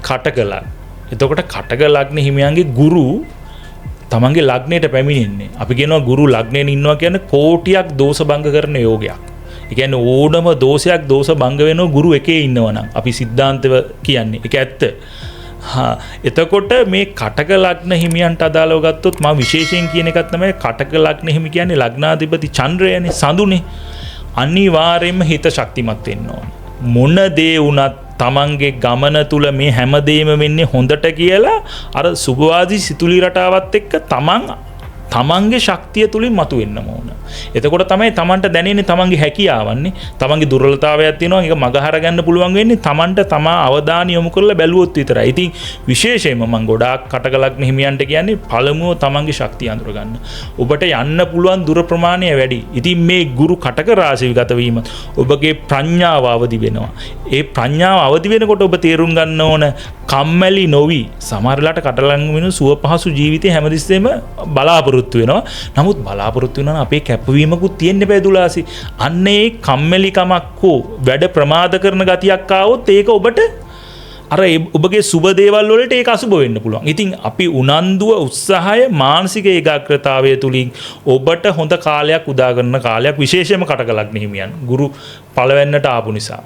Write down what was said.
කටක ලග්න. එතකොට කටක ලග්න හිමියන්ගේ ගුරු තමන්ගේ ලග්නයට පැමිණෙන්නේ. අපි කියනවා ගුරු ලග්නයෙන් ඉන්නවා කියන්නේ කෝටියක් දෝෂ භංග කරන යෝගයක්. ඒ කියන්නේ ඕනම දෝෂයක් දෝෂ භංග වෙනවා ගුරු එකේ ඉන්නවනම්. අපි සිද්ධාන්තව කියන්නේ. ඒක ඇත්ත. එතකොට මේ කටක ලග්න හිමියන්ට අදාළව ගත්තොත් මම විශේෂයෙන් කියන එකක් තමයි කටක ලග්න හිමි කියන්නේ ලග්නාධිපති චන්ද්‍රයනේ සඳුනේ. අනිවාර්යයෙන්ම හිත ශක්තිමත් වෙන්න ඕන. මොන දේ වුණත් තමන්ගේ ගමන තුල මේ හැමදේම වෙන්නේ හොඳට කියලා අර සුභවාදී සිතුලි රටාවත් එක්ක තමන්ගේ ශක්තිය තුලින් මතුවෙන්න ඕන. එතකොට තමයි තමන්ට දැනෙන්නේ තමන්ගේ හැකියාවන්නේ. තමන්ගේ දුර්වලතාවයක් තියෙනවා. ඒක මගහර ගන්න පුළුවන් වෙන්නේ තමන්ට තමා අවධානය යොමු කරලා බැලුවොත් විතරයි. ඉතින් විශේෂයෙන්ම මම ගොඩාක් කටක ලග්න හිමියන්ට කියන්නේ පළමුව තමන්ගේ ශක්තිය අඳුර ගන්න. ඔබට යන්න පුළුවන් දුර ප්‍රමාණය වැඩි. ඉතින් මේ ගුරු කටක රාශිගත වීම ඔබගේ ප්‍රඥාව අවදි වෙනවා. ඒ ප්‍රඥාව අවදි වෙනකොට ඔබ තේරුම් ගන්න ඕන කම්මැලි නොවි සමහරලාට කටලංග වෙන සුව පහසු ජීවිතේ හැමතිස්සෙම බලාපොරොත්තු වෙනවා. නමුත් බලාපොරොත්තු වෙනවා අපේ කැපවීමකුත් තියෙන්න බෑ දුලාසි. අන්න ඒ කම්මැලිකමක් හෝ වැඩ ප්‍රමාද කරන ගතියක් ආවොත් ඒක ඔබට අර ඔබගේ සුබ දේවල් වලට ඒක අසුබ වෙන්න පුළුවන්. ඉතින් අපි උනන්දුව උත්සාහය මානසික ඒකාග්‍රතාවය තුලින් ඔබට හොඳ කාලයක් උදා කරන කාලයක් විශේෂයෙන්ම කටක ලග්න හිමියන් ගුරු පළවෙන්නට ආපු නිසා.